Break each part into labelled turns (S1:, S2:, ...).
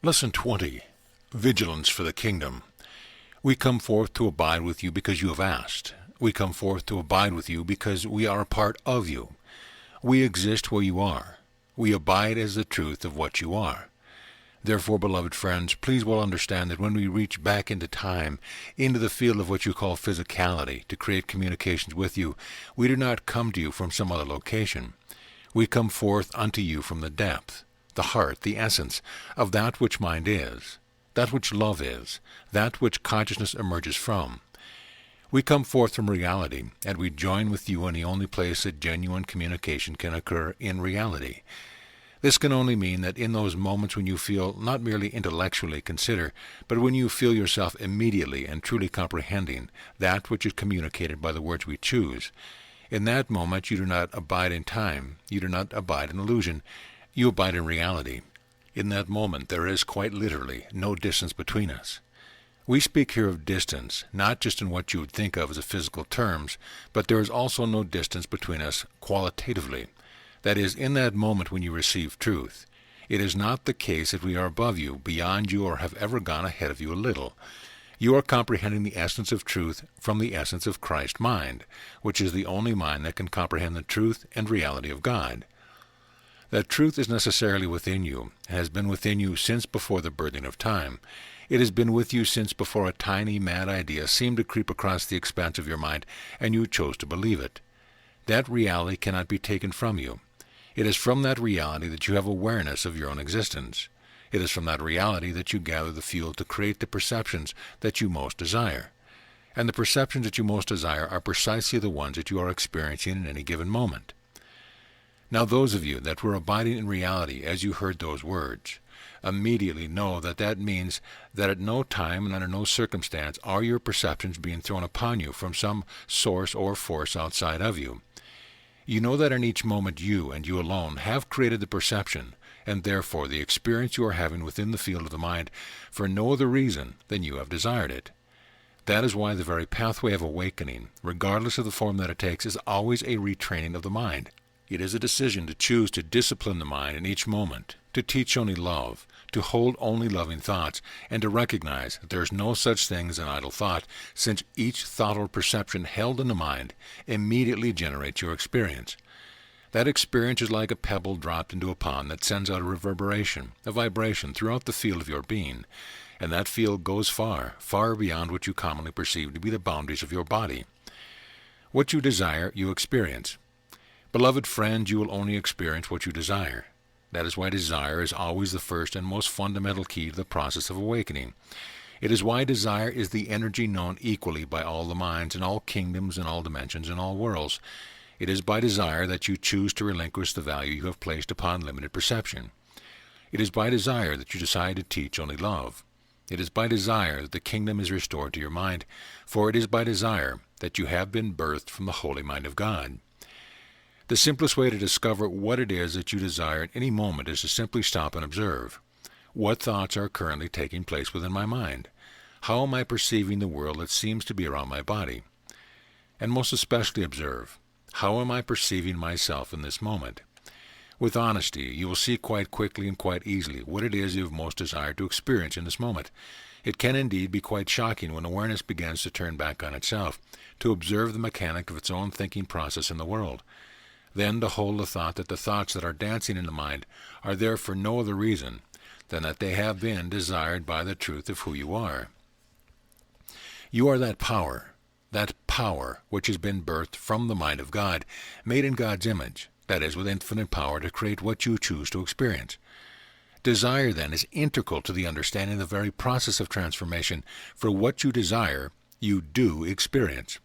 S1: Lesson 20. Vigilance for the Kingdom. We come forth to abide with you because you have asked. We come forth to abide with you because we are a part of you. We exist where you are. We abide as the truth of what you are. Therefore, beloved friends, please well understand that when we reach back into time, into the field of what you call physicality, to create communications with you, we do not come to you from some other location. We come forth unto you from the depth, the heart, the essence of that which mind is, that which love is, that which consciousness emerges from. We come forth from reality, and we join with you in the only place that genuine communication can occur in reality. This can only mean that in those moments when you feel not merely intellectually consider, but when you feel yourself immediately and truly comprehending that which is communicated by the words we choose, in that moment you do not abide in time, you do not abide in illusion, you abide in reality. In that moment there is quite literally no distance between us. We speak here of distance, not just in what you would think of as a physical terms, but there is also no distance between us qualitatively. That is, in that moment when you receive truth. It is not the case that we are above you, beyond you, or have ever gone ahead of you a little. You are comprehending the essence of truth from the essence of Christ mind, which is the only mind that can comprehend the truth and reality of God. That truth is necessarily within you, and has been within you since before the birthing of time. It has been with you since before a tiny, mad idea seemed to creep across the expanse of your mind, and you chose to believe it. That reality cannot be taken from you. It is from that reality that you have awareness of your own existence. It is from that reality that you gather the fuel to create the perceptions that you most desire. And the perceptions that you most desire are precisely the ones that you are experiencing in any given moment. Now those of you that were abiding in reality as you heard those words, immediately know that that means that at no time and under no circumstance are your perceptions being thrown upon you from some source or force outside of you. You know that in each moment you, and you alone, have created the perception, and therefore the experience you are having within the field of the mind, for no other reason than you have desired it. That is why the very pathway of awakening, regardless of the form that it takes, is always a retraining of the mind. It is a decision to choose to discipline the mind in each moment, to teach only love, to hold only loving thoughts, and to recognize that there is no such thing as an idle thought, since each thought or perception held in the mind immediately generates your experience. That experience is like a pebble dropped into a pond that sends out a reverberation, a vibration throughout the field of your being, and that field goes far, far beyond what you commonly perceive to be the boundaries of your body. What you desire, you experience. Beloved friends, you will only experience what you desire. That is why desire is always the first and most fundamental key to the process of awakening. It is why desire is the energy known equally by all the minds in all kingdoms and all dimensions and all worlds. It is by desire that you choose to relinquish the value you have placed upon limited perception. It is by desire that you decide to teach only love. It is by desire that the kingdom is restored to your mind, for it is by desire that you have been birthed from the holy mind of God. The simplest way to discover what it is that you desire at any moment is to simply stop and observe. What thoughts are currently taking place within my mind? How am I perceiving the world that seems to be around my body? And most especially observe, how am I perceiving myself in this moment? With honesty, you will see quite quickly and quite easily what it is you have most desired to experience in this moment. It can indeed be quite shocking when awareness begins to turn back on itself, to observe the mechanic of its own thinking process in the world. Then to hold the thought that the thoughts that are dancing in the mind are there for no other reason than that they have been desired by the truth of who you are. You are that power which has been birthed from the mind of God, made in God's image, that is, with infinite power to create what you choose to experience. Desire, then, is integral to the understanding of the very process of transformation, for what you desire, you do experience.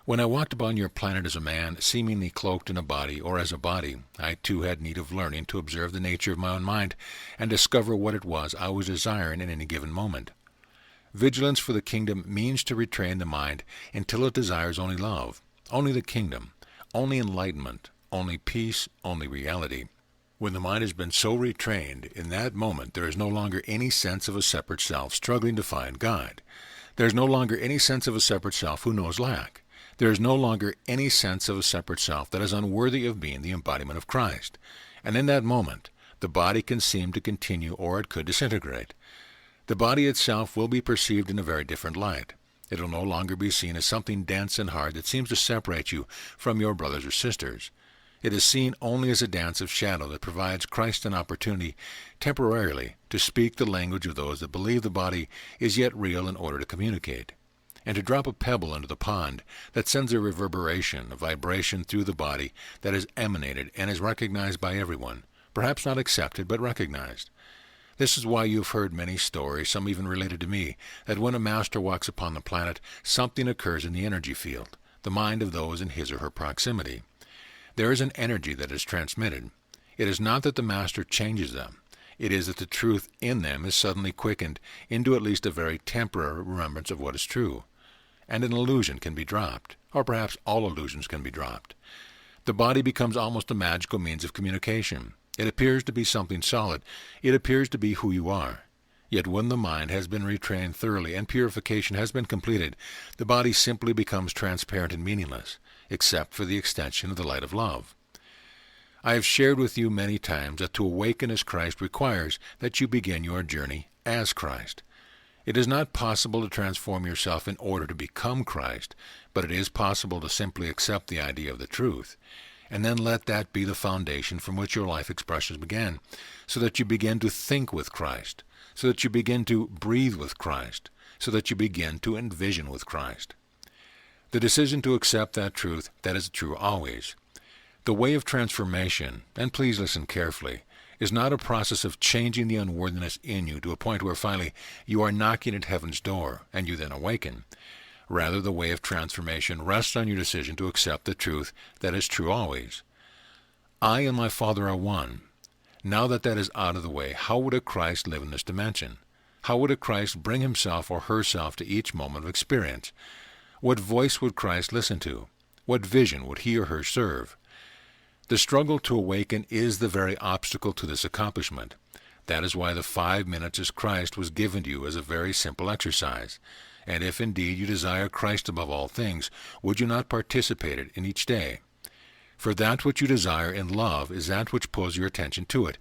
S1: When I walked upon your planet as a man, seemingly cloaked in a body, or as a body, I too had need of learning to observe the nature of my own mind, and discover what it was I was desiring in any given moment. Vigilance for the kingdom means to retrain the mind until it desires only love, only the kingdom, only enlightenment, only peace, only reality. When the mind has been so retrained, in that moment there is no longer any sense of a separate self struggling to find God. There is no longer any sense of a separate self who knows lack. There is no longer any sense of a separate self that is unworthy of being the embodiment of Christ. And in that moment, The body can seem to continue, or it could disintegrate. The body itself will be perceived in a very different light. It will no longer be seen as something dense and hard that seems to separate you from your brothers or sisters. It is seen only as a dance of shadow that provides Christ an opportunity temporarily to speak the language of those that believe the body is yet real in order to communicate, and to drop a pebble into the pond that sends a reverberation, a vibration through the body that is emanated and is recognized by everyone, perhaps not accepted but recognized. This is why you've heard many stories, some even related to me, that when a master walks upon the planet, something occurs in the energy field, the mind of those in his or her proximity. There is an energy that is transmitted. It is not that the master changes them. It is that the truth in them is suddenly quickened into at least a very temporary remembrance of what is true. And an illusion can be dropped, or perhaps all illusions can be dropped. The body becomes almost a magical means of communication. It appears to be something solid. It appears to be who you are. Yet when the mind has been retrained thoroughly and purification has been completed, the body simply becomes transparent and meaningless, except for the extension of the light of love. I have shared with you many times that to awaken as Christ requires that you begin your journey as Christ. It is not possible to transform yourself in order to become Christ, but it is possible to simply accept the idea of the truth, and then let that be the foundation from which your life expressions begin, so that you begin to think with Christ, so that you begin to breathe with Christ, so that you begin to envision with Christ. The decision to accept that truth, that is true always. The way of transformation, and please listen carefully, is not a process of changing the unworthiness in you to a point where finally you are knocking at heaven's door and you then awaken. Rather, the way of transformation rests on your decision to accept the truth that is true always. I and my Father are one. Now that that is out of the way, how would a Christ live in this dimension? How would a Christ bring himself or herself to each moment of experience? What voice would Christ listen to? What vision would he or her serve? The struggle to awaken is the very obstacle to this accomplishment. That is why the 5 minutes as Christ was given to you as a very simple exercise. And if indeed you desire Christ above all things, would you not participate in each day? For that which you desire in love is that which pulls your attention to it.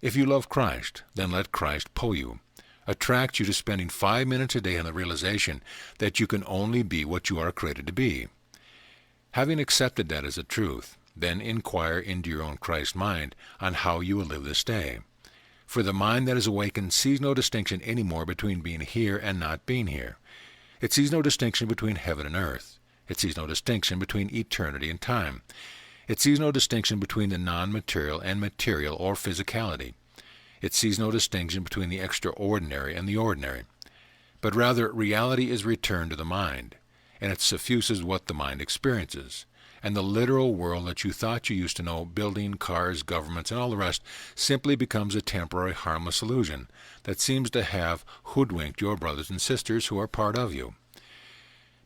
S1: If you love Christ, then let Christ pull you. Attract you to spending 5 minutes a day in the realization that you can only be what you are created to be. Having accepted that as a truth, then inquire into your own Christ mind on how you will live this day. For the mind that is awakened sees no distinction any more between being here and not being here. It sees no distinction between heaven and earth. It sees no distinction between eternity and time. It sees no distinction between the non-material and material or physicality. It sees no distinction between the extraordinary and the ordinary. But rather, reality is returned to the mind, and it suffuses what the mind experiences. And the literal world that you thought you used to know, building, cars, governments, and all the rest, simply becomes a temporary harmless illusion that seems to have hoodwinked your brothers and sisters who are part of you.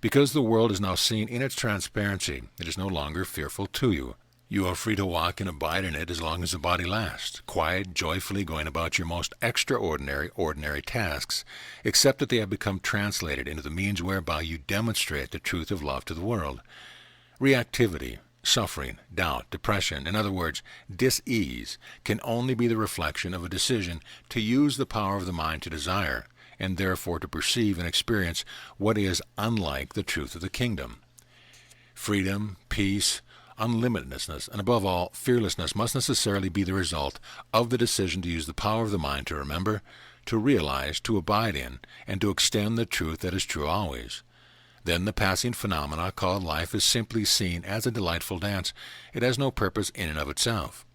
S1: Because the world is now seen in its transparency, it is no longer fearful to you. You are free to walk and abide in it as long as the body lasts, quiet, joyfully going about your most extraordinary, ordinary tasks, except that they have become translated into the means whereby you demonstrate the truth of love to the world. Reactivity, suffering, doubt, depression, in other words, dis-ease, can only be the reflection of a decision to use the power of the mind to desire, and therefore to perceive and experience what is unlike the truth of the kingdom. Freedom, peace, unlimitedness, and above all, fearlessness must necessarily be the result of the decision to use the power of the mind to remember, to realize, to abide in, and to extend the truth that is true always. Then the passing phenomena called life is simply seen as a delightful dance. It has no purpose in and of itself.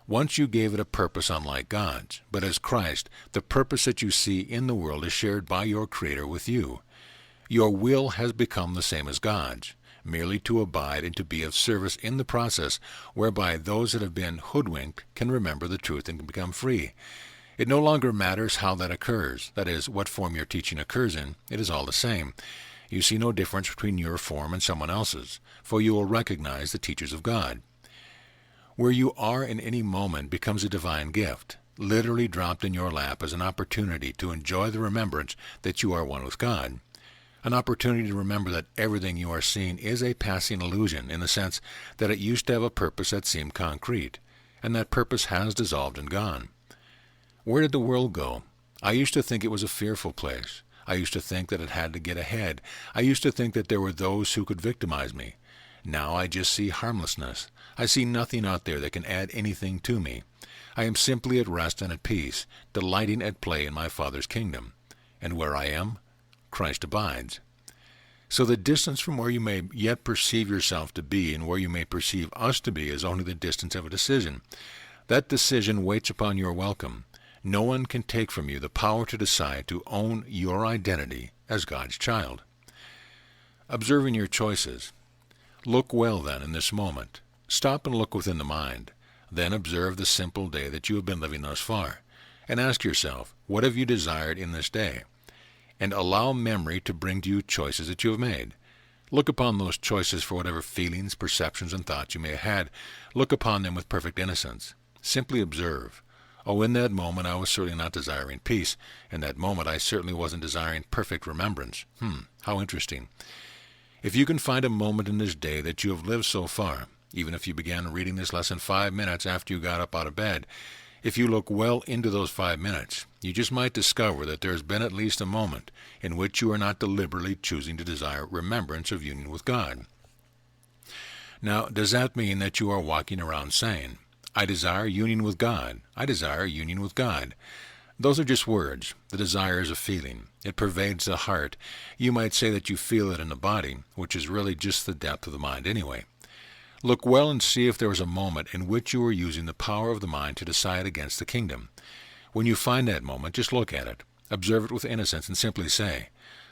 S1: Once you gave it a purpose unlike God's, but as Christ, the purpose that you see in the world is shared by your Creator with you. Your will has become the same as God's, merely to abide and to be of service in the process whereby those that have been hoodwinked can remember the truth and can become free. It no longer matters how that occurs, that is, what form your teaching occurs in, it is all the same. You see no difference between your form and someone else's, for you will recognize the teachers of God. Where you are in any moment becomes a divine gift, literally dropped in your lap as an opportunity to enjoy the remembrance that you are one with God. An opportunity to remember that everything you are seeing is a passing illusion in the sense that it used to have a purpose that seemed concrete, and that purpose has dissolved and gone. Where did the world go? I used to think it was a fearful place. I used to think that it had to get ahead. I used to think that there were those who could victimize me. Now I just see harmlessness. I see nothing out there that can add anything to me. I am simply at rest and at peace, delighting at play in my Father's kingdom. And where I am, Christ abides. So the distance from where you may yet perceive yourself to be and where you may perceive us to be is only the distance of a decision. That decision waits upon your welcome. No one can take from you the power to decide to own your identity as God's child. Observing your choices. Look well then in this moment. Stop and look within the mind. Then observe the simple day that you have been living thus far. And ask yourself, what have you desired in this day? And allow memory to bring to you choices that you have made. Look upon those choices for whatever feelings, perceptions, and thoughts you may have had. Look upon them with perfect innocence. Simply observe. Oh, in that moment I was certainly not desiring peace. In that moment I certainly wasn't desiring perfect remembrance. How interesting. If you can find a moment in this day that you have lived so far, even if you began reading this lesson 5 minutes after you got up out of bed, if you look well into those 5 minutes, you just might discover that there has been at least a moment in which you are not deliberately choosing to desire remembrance of union with God. Now, does that mean that you are walking around saying, I desire union with God. I desire union with God. Those are just words. The desire is a feeling. It pervades the heart. You might say that you feel it in the body, which is really just the depth of the mind anyway. Look well and see if there was a moment in which you were using the power of the mind to decide against the kingdom. When you find that moment, just look at it. Observe it with innocence and simply say,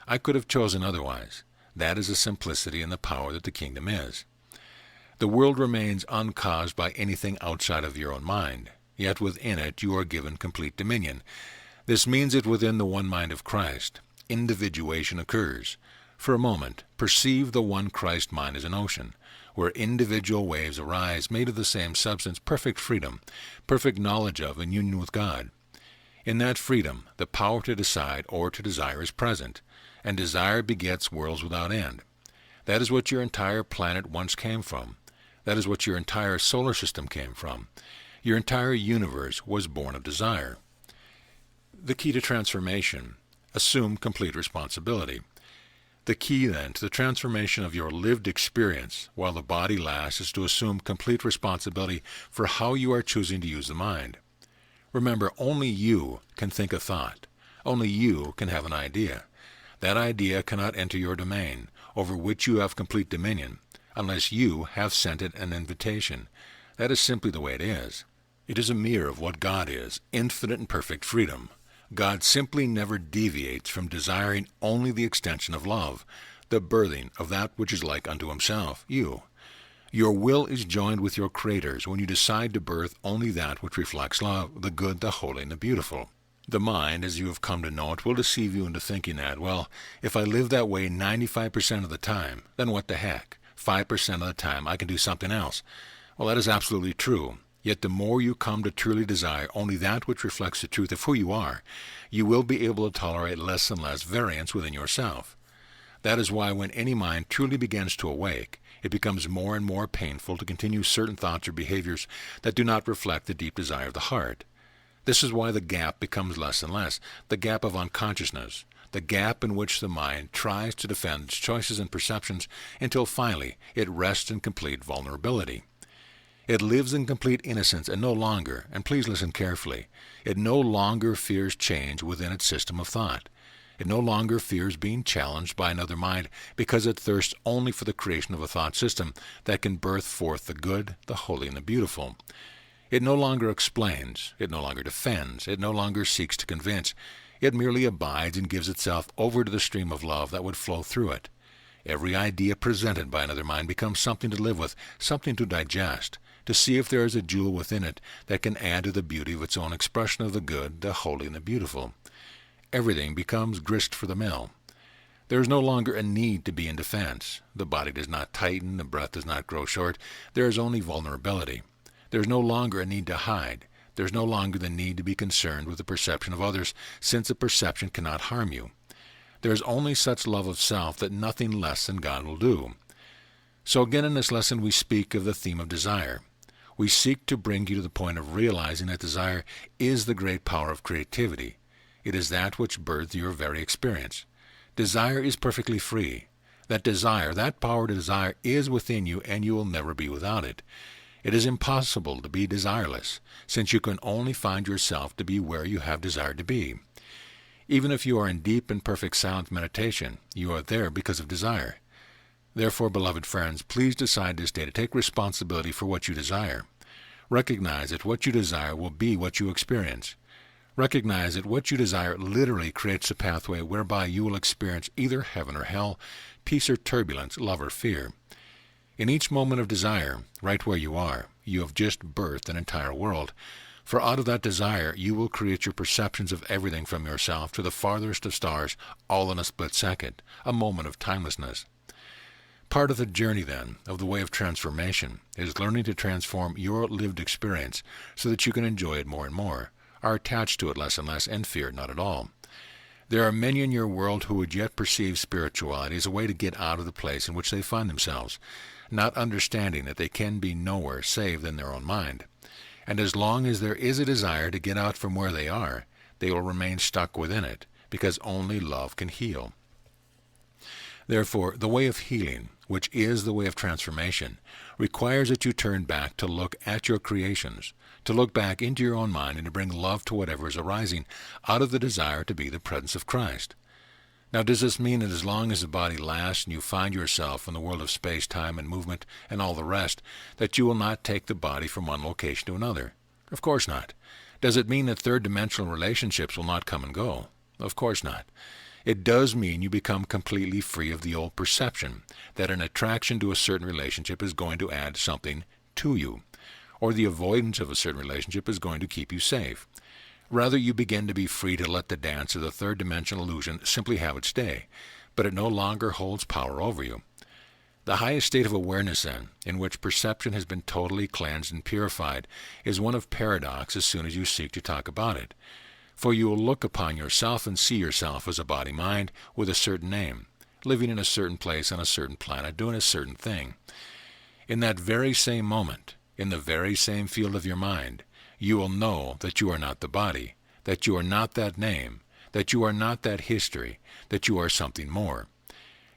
S1: I could have chosen otherwise. That is the simplicity and the power that the kingdom is. The world remains uncaused by anything outside of your own mind, yet within it you are given complete dominion. This means that within the one mind of Christ, individuation occurs. For a moment, perceive the one Christ mind as an ocean, where individual waves arise made of the same substance, perfect freedom, perfect knowledge of and union with God. In that freedom, the power to decide or to desire is present, and desire begets worlds without end. That is what your entire planet once came from. That is what your entire solar system came from. Your entire universe was born of desire. The key to transformation: assume complete responsibility. The key, then, to the transformation of your lived experience while the body lasts is to assume complete responsibility for how you are choosing to use the mind. Remember, only you can think a thought. Only you can have an idea. That idea cannot enter your domain, over which you have complete dominion, unless you have sent it an invitation. That is simply the way it is. It is a mirror of what God is, infinite and perfect freedom. God simply never deviates from desiring only the extension of love, the birthing of that which is like unto himself, you. Your will is joined with your Creator's when you decide to birth only that which reflects love, the good, the holy, and the beautiful. The mind, as you have come to know it, will deceive you into thinking that, well, if I live that way 95% of the time, then what the heck? 5% of the time I can do something else. Well, that is absolutely true. Yet the more you come to truly desire only that which reflects the truth of who you are, you will be able to tolerate less and less variance within yourself. That is why when any mind truly begins to awake, it becomes more and more painful to continue certain thoughts or behaviors that do not reflect the deep desire of the heart. This is why the gap becomes less and less, the gap of unconsciousness, the gap in which the mind tries to defend its choices and perceptions until finally it rests in complete vulnerability. It lives in complete innocence and no longer, and please listen carefully, it no longer fears change within its system of thought. It no longer fears being challenged by another mind because it thirsts only for the creation of a thought system that can birth forth the good, the holy, and the beautiful. It no longer explains, it no longer defends, it no longer seeks to convince. It merely abides and gives itself over to the stream of love that would flow through it. Every idea presented by another mind becomes something to live with, something to digest, to see if there is a jewel within it that can add to the beauty of its own expression of the good, the holy, and the beautiful. Everything becomes grist for the mill. There is no longer a need to be in defense. The body does not tighten, the breath does not grow short. There is only vulnerability. There is no longer a need to hide. There is no longer the need to be concerned with the perception of others, since a perception cannot harm you. There is only such love of self that nothing less than God will do. So again in this lesson we speak of the theme of desire. We seek to bring you to the point of realizing that desire is the great power of creativity. It is that which birthed your very experience. Desire is perfectly free. That desire, that power to desire, is within you, and you will never be without it. It is impossible to be desireless, since you can only find yourself to be where you have desired to be. Even if you are in deep and perfect silent meditation, you are there because of desire. Therefore, beloved friends, please decide this day to take responsibility for what you desire. Recognize that what you desire will be what you experience. Recognize that what you desire literally creates a pathway whereby you will experience either heaven or hell, peace or turbulence, love or fear. In each moment of desire, right where you are, you have just birthed an entire world. For out of that desire, you will create your perceptions of everything from yourself to the farthest of stars, all in a split second, a moment of timelessness. Part of the journey, then, of the way of transformation is learning to transform your lived experience so that you can enjoy it more and more, are attached to it less and less, and fear it not at all. There are many in your world who would yet perceive spirituality as a way to get out of the place in which they find themselves, not understanding that they can be nowhere save in their own mind. And as long as there is a desire to get out from where they are, they will remain stuck within it, because only love can heal. Therefore, the way of healing, which is the way of transformation, requires that you turn back to look at your creations, to look back into your own mind and to bring love to whatever is arising out of the desire to be the presence of Christ. Now, does this mean that as long as the body lasts and you find yourself in the world of space, time, and movement, and all the rest, that you will not take the body from one location to another? Of course not. Does it mean that third-dimensional relationships will not come and go? Of course not. It does mean you become completely free of the old perception that an attraction to a certain relationship is going to add something to you, or the avoidance of a certain relationship is going to keep you safe. Rather, you begin to be free to let the dance of the third-dimensional illusion simply have its day, but it no longer holds power over you. The highest state of awareness, then, in which perception has been totally cleansed and purified, is one of paradox as soon as you seek to talk about it. For you will look upon yourself and see yourself as a body-mind with a certain name, living in a certain place on a certain planet, doing a certain thing. In that very same moment, in the very same field of your mind, you will know that you are not the body, that you are not that name, that you are not that history, that you are something more.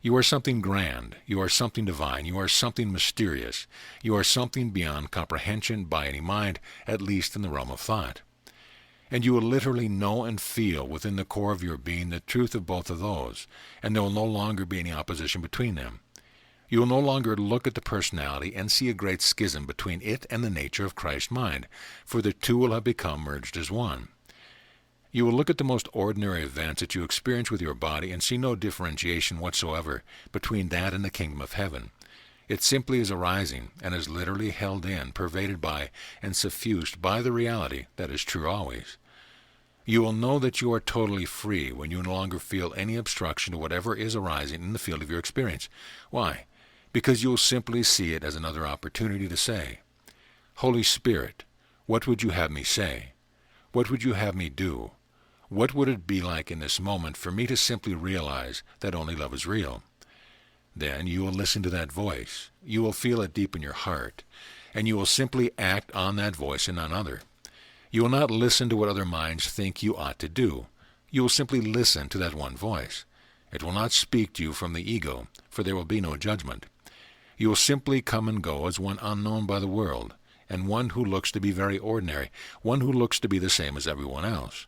S1: You are something grand, you are something divine, you are something mysterious, you are something beyond comprehension by any mind, at least in the realm of thought. And you will literally know and feel within the core of your being the truth of both of those, and there will no longer be any opposition between them. You will no longer look at the personality and see a great schism between it and the nature of Christ's mind, for the two will have become merged as one. You will look at the most ordinary events that you experience with your body and see no differentiation whatsoever between that and the kingdom of heaven. It simply is arising and is literally held in, pervaded by, and suffused by the reality that is true always. You will know that you are totally free when you no longer feel any obstruction to whatever is arising in the field of your experience. Why? Because you will simply see it as another opportunity to say, Holy Spirit, what would you have me say? What would you have me do? What would it be like in this moment for me to simply realize that only love is real? Then you will listen to that voice, you will feel it deep in your heart, and you will simply act on that voice and none other. You will not listen to what other minds think you ought to do. You will simply listen to that one voice. It will not speak to you from the ego, for there will be no judgment. You will simply come and go as one unknown by the world, and one who looks to be very ordinary, one who looks to be the same as everyone else.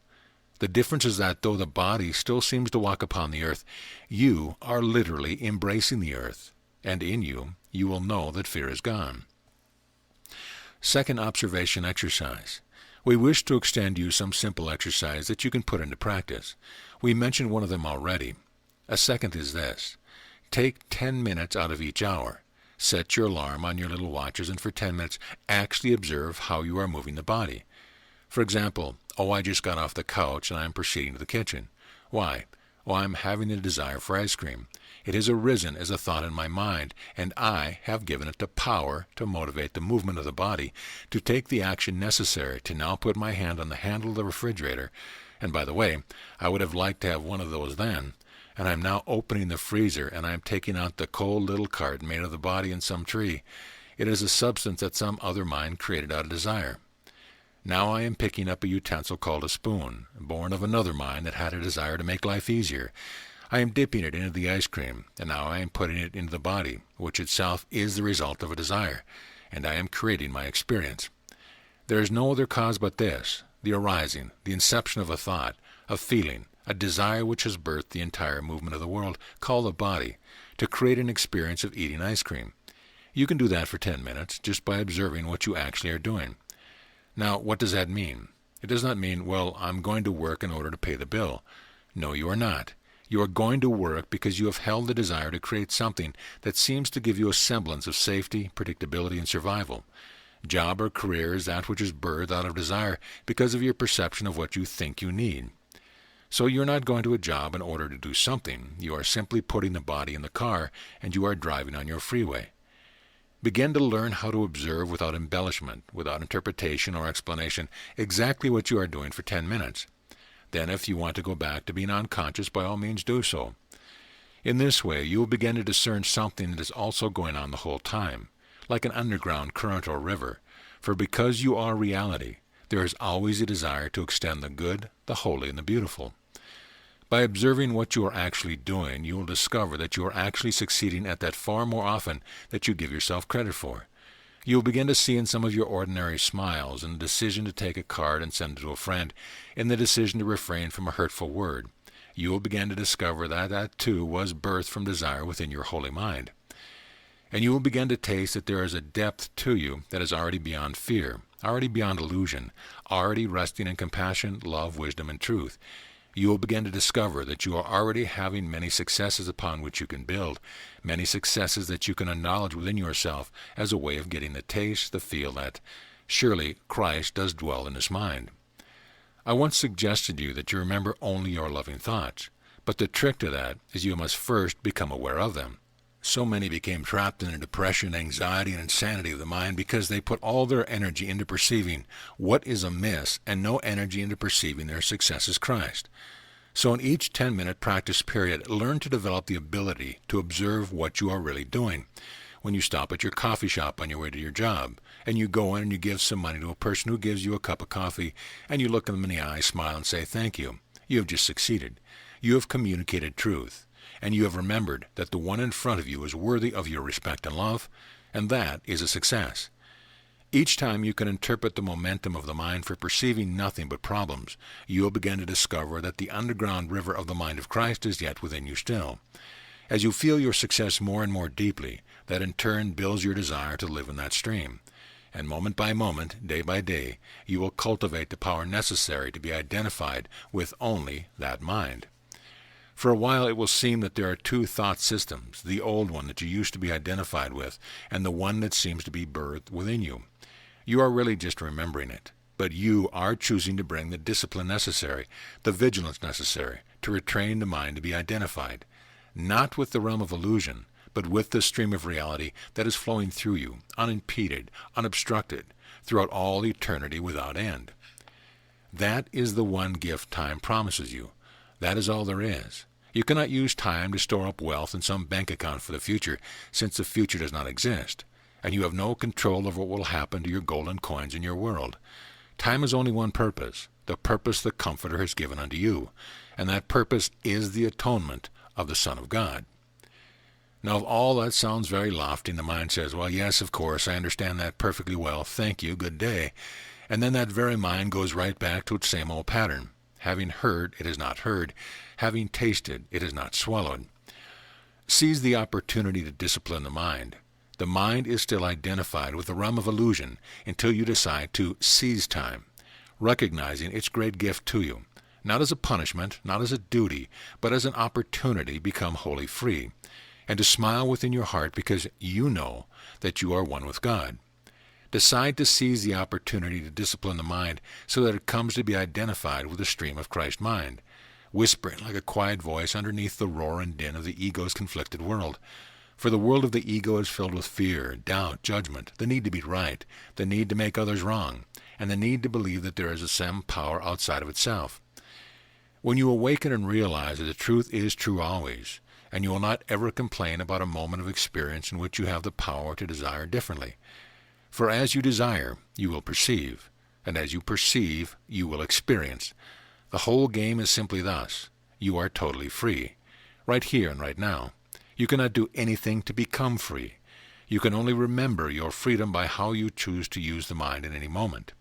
S1: The difference is that though the body still seems to walk upon the earth, you are literally embracing the earth, and in you, you will know that fear is gone. Second observation exercise. We wish to extend you some simple exercise that you can put into practice. We mentioned one of them already. A second is this. Take 10 minutes out of each hour. Set your alarm on your little watches and for 10 minutes actually observe how you are moving the body. For example, I just got off the couch and I am proceeding to the kitchen. Why? I am having a desire for ice cream. It has arisen as a thought in my mind, and I have given it the power to motivate the movement of the body, to take the action necessary to now put my hand on the handle of the refrigerator. And by the way, I would have liked to have one of those then. And I am now opening the freezer, and I am taking out the cold little cart made of the body in some tree. It is a substance that some other mind created out of desire. Now I am picking up a utensil called a spoon, born of another mind that had a desire to make life easier. I am dipping it into the ice cream, and now I am putting it into the body, which itself is the result of a desire, and I am creating my experience. There is no other cause but this, the arising, the inception of a thought, a feeling, a desire which has birthed the entire movement of the world, called the body, to create an experience of eating ice cream. You can do that for 10 minutes just by observing what you actually are doing. Now, what does that mean? It does not mean, well, I'm going to work in order to pay the bill. No, you are not. You are going to work because you have held the desire to create something that seems to give you a semblance of safety, predictability, and survival. Job or career is that which is birthed out of desire because of your perception of what you think you need. So you're not going to a job in order to do something. You are simply putting the body in the car, and you are driving on your freeway. Begin to learn how to observe without embellishment, without interpretation or explanation, exactly what you are doing for 10 minutes. Then if you want to go back to being unconscious, by all means do so. In this way, you will begin to discern something that is also going on the whole time, like an underground current or river. For because you are reality, there is always a desire to extend the good, the holy, and the beautiful. By observing what you are actually doing, you will discover that you are actually succeeding at that far more often than you give yourself credit for. You will begin to see in some of your ordinary smiles, in the decision to take a card and send it to a friend, in the decision to refrain from a hurtful word. You will begin to discover that that too was birthed from desire within your holy mind. And you will begin to taste that there is a depth to you that is already beyond fear, already beyond illusion, already resting in compassion, love, wisdom, and truth. You will begin to discover that you are already having many successes upon which you can build, many successes that you can acknowledge within yourself as a way of getting the taste, the feel that, surely, Christ does dwell in this mind. I once suggested to you that you remember only your loving thoughts, but the trick to that is you must first become aware of them. So many became trapped in the depression, anxiety, and insanity of the mind because they put all their energy into perceiving what is amiss and no energy into perceiving their success as Christ. So in each 10-minute practice period, learn to develop the ability to observe what you are really doing. When you stop at your coffee shop on your way to your job, and you go in and you give some money to a person who gives you a cup of coffee, and you look them in the eye, smile, and say thank you, you have just succeeded. You have communicated truth. And you have remembered that the one in front of you is worthy of your respect and love, and that is a success. Each time you can interpret the momentum of the mind for perceiving nothing but problems, you will begin to discover that the underground river of the mind of Christ is yet within you still. As you feel your success more and more deeply, that in turn builds your desire to live in that stream. And moment by moment, day by day, you will cultivate the power necessary to be identified with only that mind. For a while it will seem that there are two thought systems, the old one that you used to be identified with, and the one that seems to be birthed within you. You are really just remembering it, but you are choosing to bring the discipline necessary, the vigilance necessary, to retrain the mind to be identified, not with the realm of illusion, but with the stream of reality that is flowing through you, unimpeded, unobstructed, throughout all eternity without end. That is the one gift time promises you. That is all there is. You cannot use time to store up wealth in some bank account for the future, since the future does not exist, and you have no control over what will happen to your golden coins in your world. Time has only one purpose, the purpose the Comforter has given unto you, and that purpose is the atonement of the Son of God. Now, if all that sounds very lofty, and the mind says, well, yes, of course, I understand that perfectly well, thank you, good day, and then that very mind goes right back to its same old pattern. Having heard, it is not heard. Having tasted, it is not swallowed. Seize the opportunity to discipline the mind. The mind is still identified with the realm of illusion until you decide to seize time, recognizing its great gift to you, not as a punishment, not as a duty, but as an opportunity to become wholly free, and to smile within your heart because you know that you are one with God. Decide to seize the opportunity to discipline the mind so that it comes to be identified with the stream of Christ's mind, whispering like a quiet voice underneath the roar and din of the ego's conflicted world. For the world of the ego is filled with fear, doubt, judgment, the need to be right, the need to make others wrong, and the need to believe that there is some power outside of itself. When you awaken and realize that the truth is true always, and you will not ever complain about a moment of experience in which you have the power to desire differently. For as you desire, you will perceive, and as you perceive, you will experience. The whole game is simply thus. You are totally free, right here and right now. You cannot do anything to become free. You can only remember your freedom by how you choose to use the mind in any moment.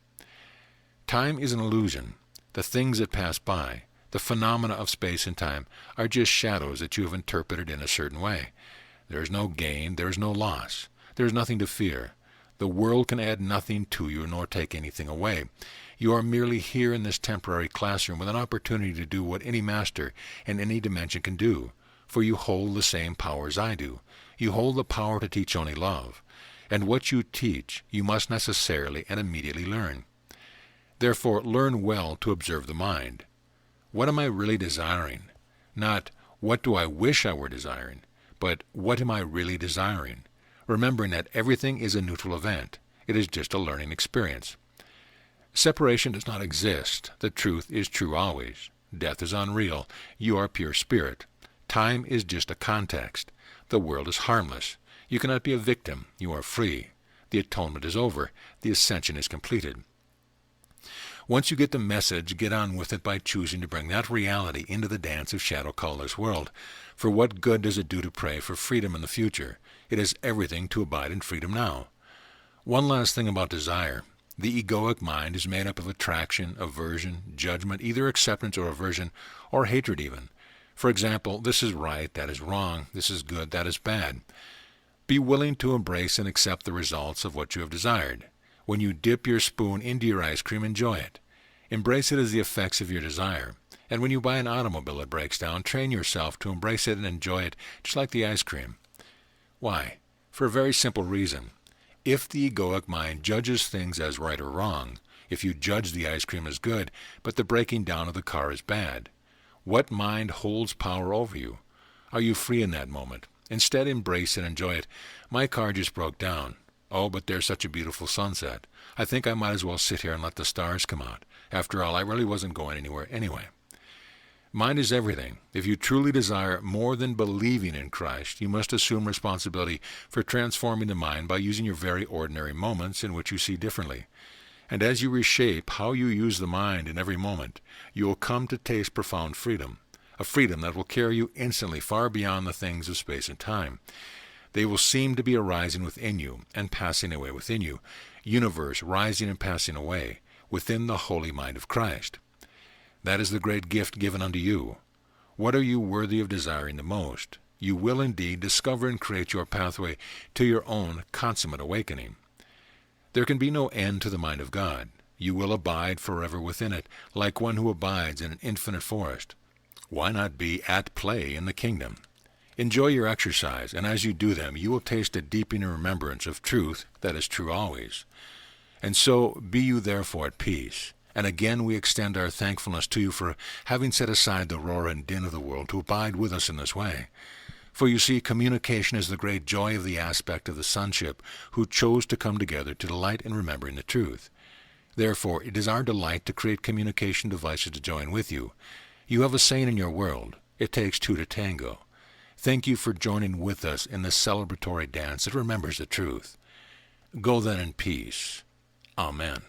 S1: Time is an illusion. The things that pass by, the phenomena of space and time, are just shadows that you have interpreted in a certain way. There is no gain, there is no loss. There is nothing to fear. The world can add nothing to you nor take anything away. You are merely here in this temporary classroom with an opportunity to do what any master in any dimension can do, for you hold the same power as I do. You hold the power to teach only love, and what you teach you must necessarily and immediately learn. Therefore, learn well to observe the mind. What am I really desiring? Not, what do I wish I were desiring, but what am I really desiring? Remembering that everything is a neutral event. It is just a learning experience. Separation does not exist. The truth is true always. Death is unreal. You are pure spirit. Time is just a context. The world is harmless. You cannot be a victim. You are free. The atonement is over. The ascension is completed. Once you get the message, get on with it by choosing to bring that reality into the dance of shadow called this world. For what good does it do to pray for freedom in the future? It is everything to abide in freedom now. One last thing about desire. The egoic mind is made up of attraction, aversion, judgment, either acceptance or aversion, or hatred even. For example, this is right, that is wrong, this is good, that is bad. Be willing to embrace and accept the results of what you have desired. When you dip your spoon into your ice cream, enjoy it. Embrace it as the effects of your desire. And when you buy an automobile that breaks down, train yourself to embrace it and enjoy it just like the ice cream. Why? For a very simple reason. If the egoic mind judges things as right or wrong, if you judge the ice cream as good, but the breaking down of the car is bad, what mind holds power over you? Are you free in that moment? Instead, embrace and enjoy it. My car just broke down. Oh, but there's such a beautiful sunset. I think I might as well sit here and let the stars come out. After all, I really wasn't going anywhere anyway. Mind is everything. If you truly desire more than believing in Christ, you must assume responsibility for transforming the mind by using your very ordinary moments in which you see differently. And as you reshape how you use the mind in every moment, you will come to taste profound freedom, a freedom that will carry you instantly far beyond the things of space and time. They will seem to be arising within you and passing away within you, universe rising and passing away within the holy mind of Christ. That is the great gift given unto you. What are you worthy of desiring the most? You will indeed discover and create your pathway to your own consummate awakening. There can be no end to the mind of God. You will abide forever within it, like one who abides in an infinite forest. Why not be at play in the kingdom? Enjoy your exercise, and as you do them, you will taste a deepening remembrance of truth that is true always. And so be you therefore at peace. And again we extend our thankfulness to you for having set aside the roar and din of the world to abide with us in this way. For you see, communication is the great joy of the aspect of the sonship who chose to come together to delight in remembering the truth. Therefore, it is our delight to create communication devices to join with you. You have a saying in your world, it takes two to tango. Thank you for joining with us in this celebratory dance that remembers the truth. Go then in peace. Amen.